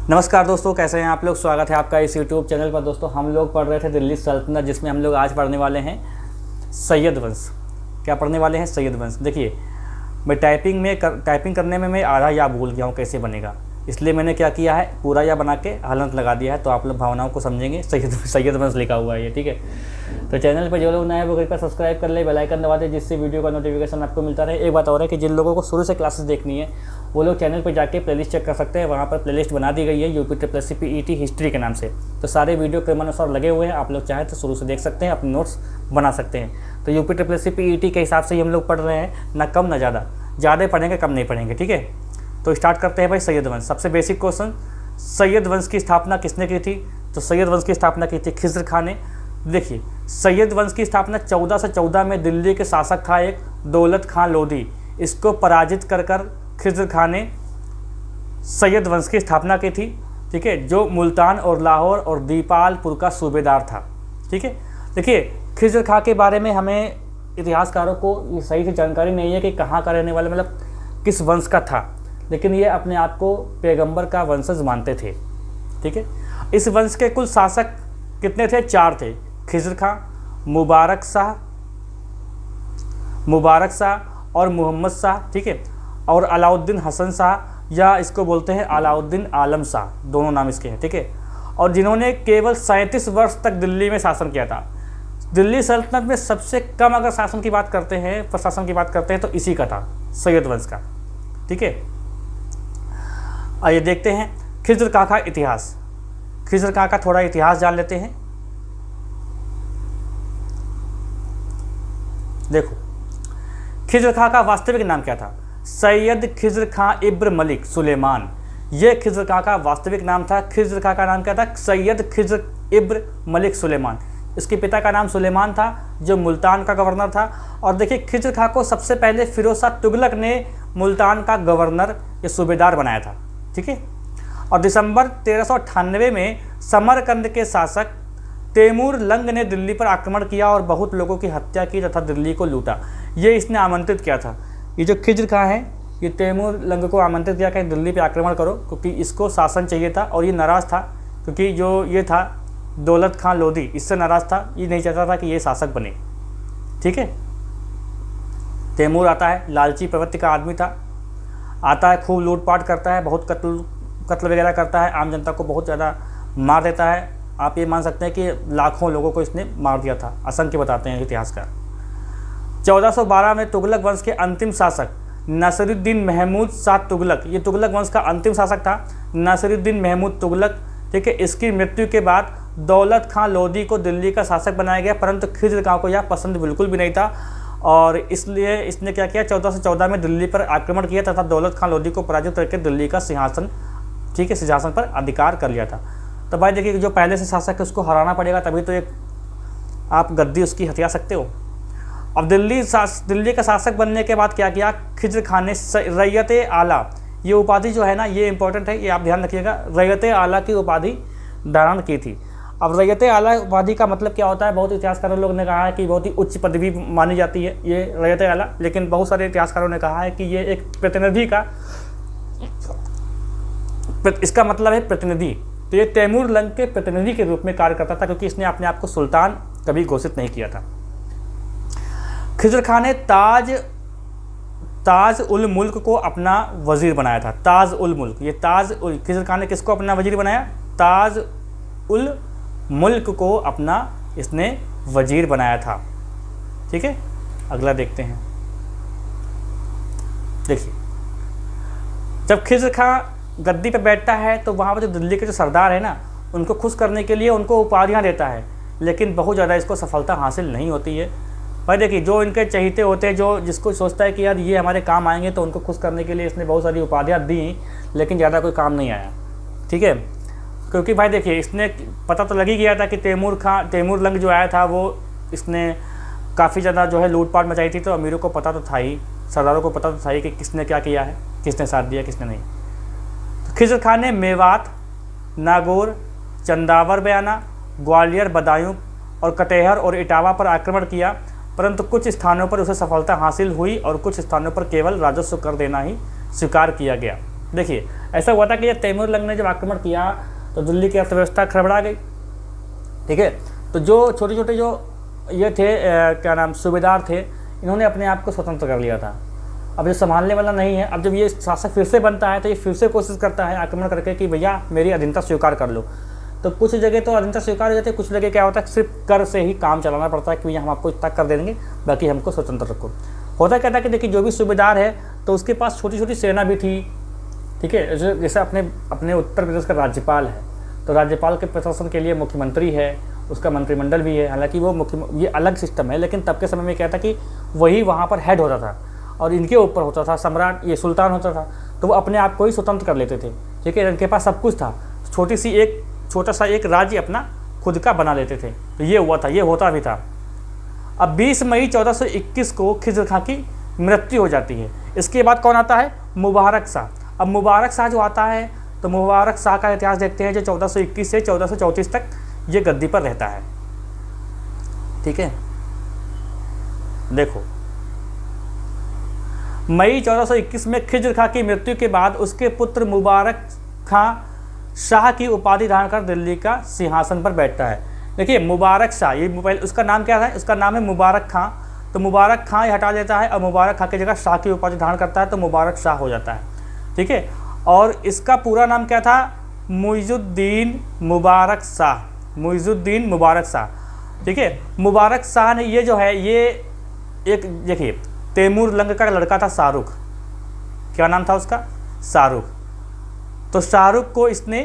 नमस्कार दोस्तों, कैसे हैं आप लोग। स्वागत है आपका इस यूट्यूब चैनल पर। दोस्तों हम लोग पढ़ रहे थे दिल्ली सल्तनत, जिसमें हम लोग आज पढ़ने वाले हैं सैयद वंश। क्या पढ़ने वाले हैं? सैयद वंश। देखिए मैं टाइपिंग करने में मैं आधा या भूल गया हूँ कैसे बनेगा, इसलिए मैंने क्या किया है, पूरा या बना के हलंत लगा दिया है, तो आप लोग भावनाओं को समझेंगे। सैयद वंश लिखा हुआ है ये, ठीक है। तो चैनल पर जो लोग नए हैं वो कृपया सब्सक्राइब कर ले, बेल आइकन दबा दे, जिससे वीडियो का नोटिफिकेशन आपको मिलता रहे। एक बात और है कि जिन लोगों को शुरू से क्लासेस देखनी है वो लोग चैनल पर जाके प्लेलिस्ट चेक कर सकते हैं। वहाँ पर प्लेलिस्ट बना दी गई है UPSSC हिस्ट्री के नाम से। तो सारे वीडियो क्रमानुसार लगे हुए हैं, आप लोग चाहें तो शुरू से देख सकते हैं, अपने नोट्स बना सकते हैं। तो UPSSC के हिसाब से ही हम लोग पढ़ रहे हैं, ना कम ना ज़्यादा पढ़ेंगे, कम नहीं पढ़ेंगे, ठीक है। तो स्टार्ट करते हैं भाई सैयद वंश। सबसे बेसिक क्वेश्चन, सैयद वंश की स्थापना किसने की थी? तो सैयद वंश की स्थापना की थी खिज़्र खान ने। देखिए सैयद वंश की स्थापना 1414 में दिल्ली के शासक था एक दौलत खां लोधी। इसको पराजित कर खिज़्र खान ने सैयद वंश की स्थापना की थी, ठीक है, जो मुल्तान और लाहौर और दीपालपुर का सूबेदार था, ठीक है। देखिए खिज़्र खां के बारे में हमें इतिहासकारों को सही से जानकारी नहीं है कि कहाँ का रहने वाला, मतलब किस वंश का था, लेकिन ये अपने आप को पैगंबर का वंशज मानते थे, ठीक है। इस वंश के कुल शासक कितने थे? 4 थे। खिज़्र खां, मुबारक शाह और मोहम्मद शाह, ठीक है, और अलाउद्दीन हसन शाह, या इसको बोलते हैं अलाउद्दीन आलम शाह, दोनों नाम इसके हैं, ठीक है। और जिन्होंने केवल 37 वर्ष तक दिल्ली में शासन किया था। दिल्ली सल्तनत में सबसे कम अगर शासन की बात करते हैं, प्रशासन की बात करते हैं, तो इसी का था, सैयद वंश का, ठीक है। आइए देखते हैं खिज़्र खां का इतिहास। खिज़्र खां का थोड़ा इतिहास जान लेते हैं। देखो खिज़्र खां का वास्तविक नाम क्या था? सैयद खिज़्र खां इब्न मलिक सुलेमान। ये खिज़्र खां का वास्तविक नाम था। खिज़्र खां का नाम क्या था? सैयद खिज़्र इब्न मलिक सुलेमान। इसके पिता का नाम सुलेमान था, जो मुल्तान का गवर्नर था। और देखिए खिज़्र खां को सबसे पहले फिरोज शाह तुगलक ने मुल्तान का गवर्नर या सूबेदार बनाया था, ठीक है। और दिसंबर 1398 में समरकंद के शासक तैमूर लंग ने दिल्ली पर आक्रमण किया और बहुत लोगों की हत्या की तथा दिल्ली को लूटा। ये इसने आमंत्रित किया था। ये जो खिज़्र खां है, ये तैमूर लंग को आमंत्रित किया कि दिल्ली पे आक्रमण करो, क्योंकि इसको शासन चाहिए था। और ये नाराज़ था क्योंकि जो ये था दौलत खां लोधी, इससे नाराज़ था। ये नहीं चाहता था कि ये शासक बने, ठीक है। तैमूर आता है, लालची प्रवृत्ति का आदमी था, आता है, खूब लूटपाट करता है, बहुत कत्ल वगैरह करता है, आम जनता को बहुत ज़्यादा मार देता है। आप ये मान सकते हैं कि लाखों लोगों को इसने मार दिया था, असंख्य बताते हैं इतिहासकार। 1412 में तुगलक वंश के अंतिम शासक नसीरुद्दीन महमूद शाह तुगलक, ये तुगलक वंश का अंतिम शासक था नसीरुद्दीन महमूद तुगलक, ठीक है। इसकी मृत्यु के बाद दौलत खां लोधी को दिल्ली का शासक बनाया गया, परंतु खिज़्र खां को यह पसंद बिल्कुल भी नहीं था, और इसलिए इसने क्या किया, 1414 में दिल्ली पर आक्रमण किया तथा दौलत खां लोधी को पराजित करके दिल्ली का सिंहासन, ठीक है, सिंहासन पर अधिकार कर लिया था। तो भाई देखिए जो पहले से शासक है उसको हराना पड़ेगा, तभी तो एक आप गद्दी उसकी हथिया सकते हो। अब दिल्ली का शासक बनने के बाद क्या किया खिज़्र खान ने? रैयत आला, ये उपाधि जो है ना, ये इंपॉर्टेंट है, ये आप ध्यान रखिएगा। रैयत आला की उपाधि धारण की थी। अब रैयत आला उपाधि का मतलब क्या होता है? बहुत इतिहासकारों लोगों ने कहा है कि बहुत ही उच्च पदवी मानी जाती है ये रैयत आला, लेकिन बहुत सारे इतिहासकारों ने कहा है कि ये एक प्रतिनिधि का, इसका मतलब है प्रतिनिधि। तो ये तैमूर लंग के प्रतिनिधि के रूप में कार्य करता था, क्योंकि इसने अपने आप को सुल्तान कभी घोषित नहीं किया था। खिज़्र खान ने ताज उल मुल्क को अपना वजीर बनाया था। ताज उल मुल्क, ये खिज़्र खान ने किसको अपना वजीर बनाया? ताज उल मुल्क को अपना इसने वजीर बनाया था, ठीक है। अगला देखते हैं। देखिए जब खिज़्र खां गद्दी पे बैठता है तो वहाँ पर जो दिल्ली के जो सरदार है ना, उनको खुश करने के लिए उनको उपाधियाँ देता है, लेकिन बहुत ज़्यादा इसको सफलता हासिल नहीं होती है। भाई देखिए जो इनके चहीते होते हैं, जो जिसको सोचता है कि यार ये हमारे काम आएंगे, तो उनको खुश करने के लिए इसने बहुत सारी उपाधियाँ दी, लेकिन ज़्यादा कोई काम नहीं आया, ठीक है। क्योंकि भाई देखिए इसने पता तो लग ही गया था कि तैमूर लंग जो आया था वो इसने काफ़ी ज़्यादा जो है लूटपाट मचाई थी, तो अमीरों को पता तो था ही, सरदारों को पता तो था ही कि किसने क्या किया है, किसने साथ दिया, किसने नहीं। तो खिज़्र खान ने मेवात, नागौर, चंदावर बयाना, ग्वालियर, बदायूं और कटेहर और इटावा पर आक्रमण किया, परंतु कुछ स्थानों पर उसे सफलता हासिल हुई और कुछ स्थानों पर केवल राजस्व कर देना ही स्वीकार किया गया। देखिए ऐसा हुआ था कि जब तैमूर लंग ने जब आक्रमण किया तो दिल्ली की अर्थव्यवस्था खड़बड़ा गई, ठीक है। तो जो छोटे छोटे जो ये थे क्या नाम सूबेदार थे, इन्होंने अपने आप को स्वतंत्र कर लिया था। अब ये संभालने वाला नहीं है, अब जब ये शासक फिर से बनता है तो ये फिर से कोशिश करता है आक्रमण करके कि भैया मेरी अधीनता स्वीकार कर लो। तो कुछ जगह तो अधीनता स्वीकार हो जाती है, कुछ जगह क्या होता है सिर्फ कर से ही काम चलाना पड़ता है कि भैया हम आपको इतना कर दे देंगे, बाकी हमको स्वतंत्र रखो। होता क्या था कि देखिए जो भी सूबेदार है तो उसके पास छोटी छोटी सेना भी थी, ठीक है। जैसे अपने उत्तर प्रदेश का राज्यपाल है, तो राज्यपाल के प्रशासन के लिए मुख्यमंत्री है, उसका मंत्रिमंडल भी है। हालांकि वो ये अलग सिस्टम है, लेकिन तब के समय में क्या था कि वही वहाँ पर हेड होता था और इनके ऊपर होता था सम्राट, ये सुल्तान होता था। तो वो अपने आप को ही स्वतंत्र कर लेते थे, ठीक है। इनके पास सब कुछ था, छोटा सा एक राज्य अपना खुद का बना लेते थे। तो ये हुआ था, ये होता भी था। अब 20 मई 1421 को खिज़र खां की मृत्यु हो जाती है। इसके बाद कौन आता है? मुबारक शाह। अब मुबारक शाह जो आता है तो मुबारक शाह का इतिहास देखते हैं, जो 1421 से 1434 तक ये गद्दी पर रहता है, ठीक है। देखो मई 1421 में खिज़र खां की मृत्यु के बाद उसके पुत्र मुबारक खां शाह की उपाधि धारण कर दिल्ली का सिंहासन पर बैठता है। देखिए मुबारक शाह, ये पहले उसका नाम क्या था? उसका नाम है मुबारक खां। तो मुबारक खां ये हटा देता है और मुबारक खां की जगह शाह की उपाधि धारण करता है, तो मुबारक शाह हो जाता है, ठीक है। और इसका पूरा नाम क्या था? मुइजुद्दीन मुबारक शाह, मुइजुद्दीन मुबारक शाह, ठीक है। मुबारक शाह ने ये जो है ये एक देखिए तैमूर लंग का लड़का था शाहरुख, क्या नाम था उसका? शाहरुख। तो शाहरुख को इसने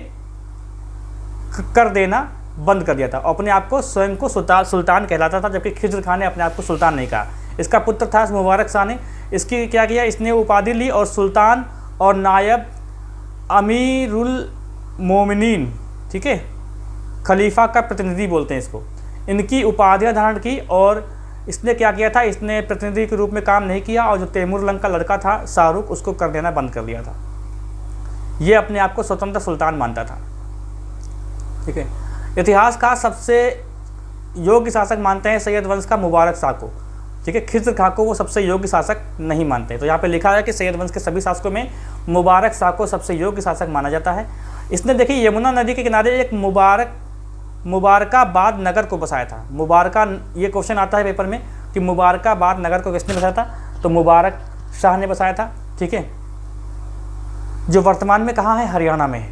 कर देना बंद कर दिया था, अपने आप को स्वयं को सुल्तान कहलाता था, जबकि खिज़र खां ने अपने आप को सुल्तान नहीं कहा। इसका पुत्र था मुबारक शाह ने, इसकी क्या किया, इसने उपाधि ली और सुल्तान और नायब अमीरुल मोमिनीन, ठीक है, खलीफा का प्रतिनिधि बोलते हैं इसको, इनकी उपाधियां धारण की। और इसने क्या किया था, इसने प्रतिनिधि के रूप में काम नहीं किया और जो तैमूर लंग का लड़का था शाहरुख, उसको कर देना बंद कर दिया था। ये अपने आप को स्वतंत्र सुल्तान मानता था, ठीक है। इतिहासकार सबसे योग्य शासक मानते हैं सैयद वंश का मुबारक शाह को, ठीक है। खिज़र खां को वो सबसे योग्य शासक नहीं मानते। तो यहाँ पे लिखा है कि सैयद वंश के सभी शासकों में मुबारक शाह को सबसे योग्य शासक माना जाता है। इसने देखिए यमुना नदी के किनारे एक मुबारकाबाद नगर को बसाया था। ये क्वेश्चन आता है पेपर में कि मुबारकाबाद नगर को किसने बसाया था? तो मुबारक शाह ने बसाया था, ठीक है, जो वर्तमान में कहाँ है? हरियाणा में है।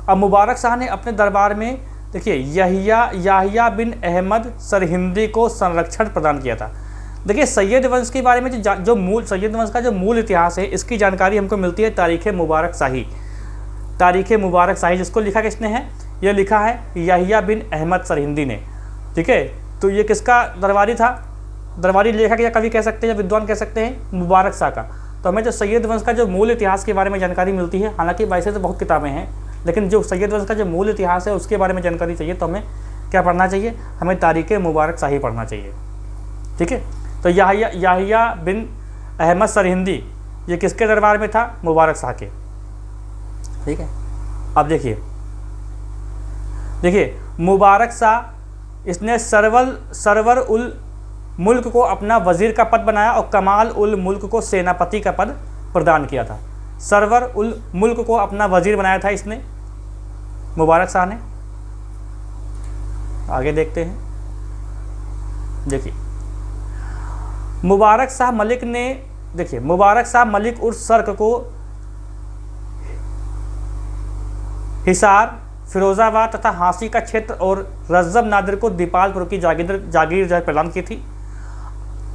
अब मुबारक शाह ने अपने दरबार में देखिए याहिया बिन अहमद सरहिंदी को संरक्षण प्रदान किया था। देखिए सैयद वंश के बारे में जो मूल सैयद वंश का जो मूल इतिहास है, इसकी जानकारी हमको मिलती है तारीख़ मुबारक शाही, जिसको लिखा किसने है? ये लिखा है याहिया बिन अहमद सरहिंदी ने, ठीक है। तो ये किसका दरबारी था? दरबारी लेखक या कवि कह सकते हैं या विद्वान कह सकते हैं, मुबारक शाह का। तो हमें जो सैयद वंश का जो मूल इतिहास के बारे में जानकारी मिलती है, हालांकि वैसे तो बहुत किताबें हैं, लेकिन जो सैयद वंश का जो मूल इतिहास है उसके बारे में जानकारी चाहिए तो हमें क्या पढ़ना चाहिए? हमें तारीख़ मुबारक शाही पढ़ना चाहिए, ठीक है। तो याहिया बिन अहमद सरहिंदी ये किसके दरबार में था? मुबारक शाह के, ठीक है। अब देखिए मुबारक शाह इसने सरवर उल मुल्क को अपना वजीर का पद बनाया और कमाल उल मुल्क को सेनापति का पद प्रदान किया था। सरवर उल मुल्क को अपना वजीर बनाया था इसने, मुबारक शाह ने। आगे देखते हैं, देखिए मुबारक शाह मलिक उर्स सर्क को हिसार, फिरोजाबाद तथा हांसी का क्षेत्र और रज्जब नादिर को दीपालपुर की जागीर जो प्रदान की थी।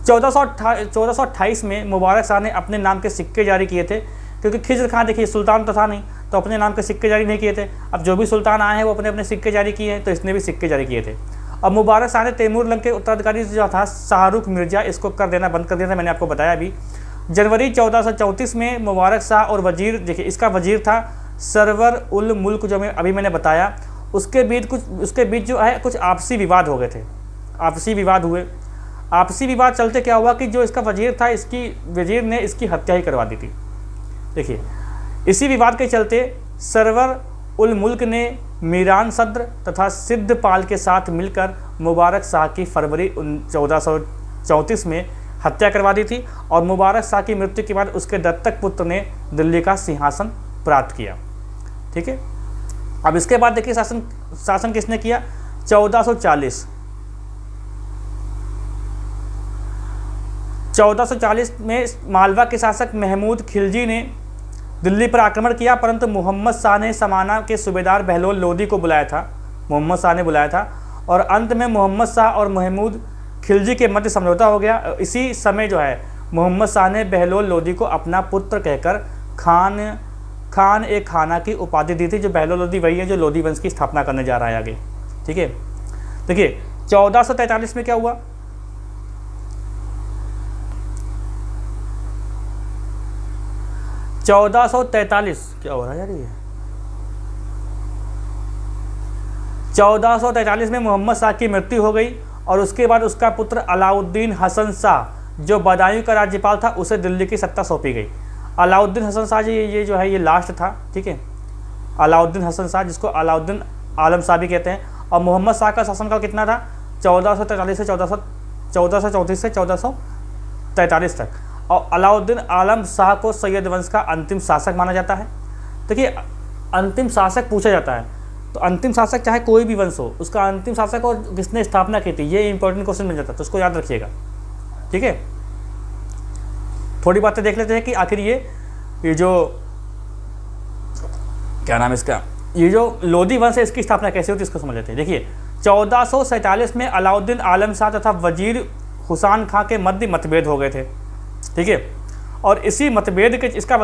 1428 में मुबारक शाह ने अपने नाम के सिक्के जारी किए थे, क्योंकि खिज़र खां देखिए सुल्तान तो था नहीं, तो अपने नाम के सिक्के जारी नहीं किए थे। अब जो भी सुल्तान आए हैं वो अपने अपने सिक्के जारी किए हैं, तो इसने भी सिक्के जारी किए थे। अब मुबारक शाह ने तैमूर लंग के उत्तराधिकारी जो था शाहरुख मिर्जा, इसको कर देना बंद कर दिया था, मैंने आपको बताया अभी। जनवरी 1434 में मुबारक शाह और वजीर, देखिए इसका वजीर था सरवर उल मुल्क, जो मैंने बताया, उसके बीच जो है कुछ आपसी विवाद हो गए थे, आपसी विवाद चलते क्या हुआ कि जो इसका वजीर था, वजीर ने इसकी हत्या ही करवा दी थी। देखिए इसी विवाद के चलते सरवर उल मुल्क ने मीरान सद्र तथा सिद्धपाल के साथ मिलकर मुबारक शाह की फरवरी 1434 में हत्या करवा दी थी और मुबारक शाह की मृत्यु के बाद उसके दत्तक पुत्र ने दिल्ली का सिंहासन प्राप्त किया। ठीक है, अब इसके बाद देखिए शासन किसने किया, 1440 में मालवा के शासक महमूद खिलजी ने दिल्ली पर आक्रमण किया, परंतु मोहम्मद शाह ने समाना के सूबेदार बहलोल लोदी को बुलाया था, मोहम्मद शाह ने बुलाया था, और अंत में मोहम्मद शाह और महमूद खिलजी के मध्य समझौता हो गया। इसी समय जो है मोहम्मद शाह ने बहलोल लोदी को अपना पुत्र कहकर खान ए खाना की उपाधि दी थी। जो बहलोल लोदी वही है जो लोदी वंश की स्थापना करने जा रहा है आगे। ठीक है, देखिए 1443 में क्या हुआ, 1443 क्या हो रहा है यार ये, 1443 में मोहम्मद शाह की मृत्यु हो गई और उसके बाद उसका पुत्र अलाउद्दीन हसन शाह जो बदायूं का राज्यपाल था उसे दिल्ली की सत्ता सौंपी गई। अलाउद्दीन हसन शाह जी ये जो है ये लास्ट था। ठीक है, अलाउद्दीन हसन शाह जिसको अलाउद्दीन आलम शाह भी कहते हैं। और मोहम्मद शाह का शासनकाल कितना था, 1443 से 1434 से 1443 तक। और अलाउद्दीन आलम शाह को सैयद वंश का अंतिम शासक माना जाता है। देखिए अंतिम शासक पूछा जाता है तो अंतिम शासक चाहे कोई भी वंश हो उसका अंतिम शासक और किसने स्थापना की थी ये इंपॉर्टेंट क्वेश्चन बन जाता है, तो उसको याद रखिएगा। ठीक है, थोड़ी बातें देख लेते हैं कि आखिर ये जो क्या नाम है इसका, ये जो लोदी वंश है इसकी स्थापना कैसे होती है इसको समझ लेते हैं। देखिए 1447 में अलाउद्दीन आलम शाह तथा वजीर हुसैन खां के मध्य मतभेद हो गए थे। ठीक है, और इसी मतभेद के इसका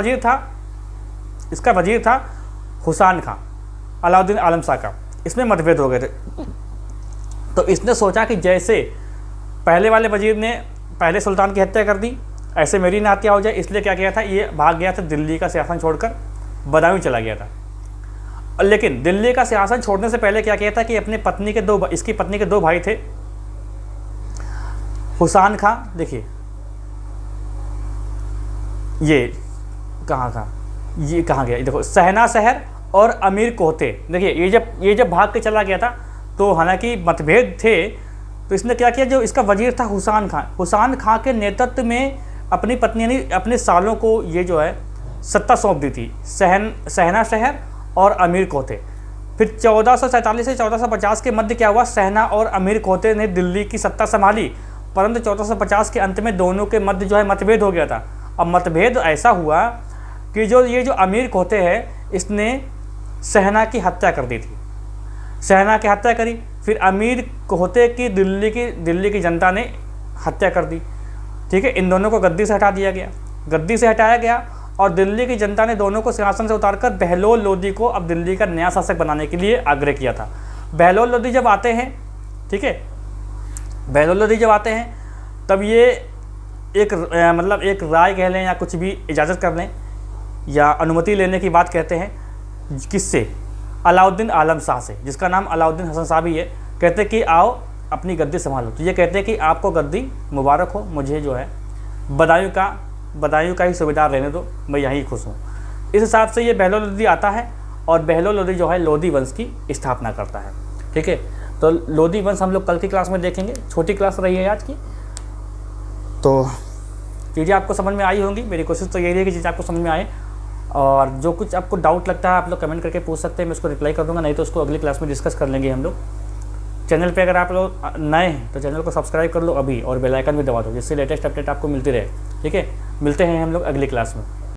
वजीर था हुसैन खां, अलाउद्दीन आलम शाह का, इसमें मतभेद हो गए थे। तो इसने सोचा कि जैसे पहले वाले वजीर ने पहले सुल्तान की हत्या कर दी ऐसे मेरी ना हत्या हो जाए, इसलिए क्या किया था, ये भाग गया था दिल्ली का सिंहासन छोड़कर बदायूं चला गया था। लेकिन दिल्ली का सिंहासन छोड़ने से पहले क्या किया था कि अपनी पत्नी के इसकी पत्नी के 2 भाई थे, हुसैन खां, देखिए ये कहाँ गया, देखो सहना शहर और अमीर कोहते। देखिए ये जब भाग के चला गया था तो हालांकि मतभेद थे तो इसने क्या किया, जो इसका वजीर था हुसैन खां के नेतृत्व में अपनी पत्नी ने अपने सालों को ये जो है सत्ता सौंप दी थी, सहना शहर और अमीर कोहते। फिर 1447 से 1450 के मध्य क्या हुआ, सहना और अमीर कोहते ने दिल्ली की सत्ता संभाली, परंतु 1450 के अंत में दोनों के मध्य जो है मतभेद हो गया था। अब मतभेद ऐसा हुआ कि ये जो अमीर कोहते हैं इसने सहना की हत्या कर दी थी, सहना की हत्या करी, फिर अमीर कोहते की दिल्ली की जनता ने हत्या कर दी। ठीक है, इन दोनों को गद्दी से हटाया गया और दिल्ली की जनता ने दोनों को सिंहासन से उतारकर बहलोल लोदी को अब दिल्ली का नया शासक बनाने के लिए आग्रह किया था। बहलोल लोदी जब आते हैं, ठीक है, बहलोल लोदी जब आते हैं तब ये एक राय कह लें या कुछ भी इजाज़त कर लें या अनुमति लेने की बात कहते हैं, किससे, अलाउद्दीन आलम शाह से, जिसका नाम अलाउद्दीन हसन शाह भी है। कहते कि आओ अपनी गद्दी संभालो, तो ये कहते हैं कि आपको गद्दी मुबारक हो, मुझे जो है बदायूं का ही सूबेदार रहने दो, मैं यहीं खुश हूँ। इस हिसाब से ये बहलोल लोदी आता है और बहलोल लोदी जो है लोदी वंश की स्थापना करता है। ठीक है, तो लोदी वंश हम लोग कल की क्लास में देखेंगे, छोटी क्लास रही है आज की, तो चीज़ें आपको समझ में आई होंगी। मेरी कोशिश तो यही है कि चीज़ें आपको समझ में आए, और जो कुछ आपको डाउट लगता है आप लोग कमेंट करके पूछ सकते हैं, मैं उसको रिप्लाई कर दूंगा, नहीं तो उसको अगली क्लास में डिस्कस कर लेंगे हम लोग। चैनल पे अगर आप लोग नए हैं तो चैनल को सब्सक्राइब कर लो अभी और बेल आइकन भी दबा दो, जिससे लेटेस्ट अपडेट आपको मिलती रहे। ठीक है, मिलते हैं हम लोग अगली क्लास में।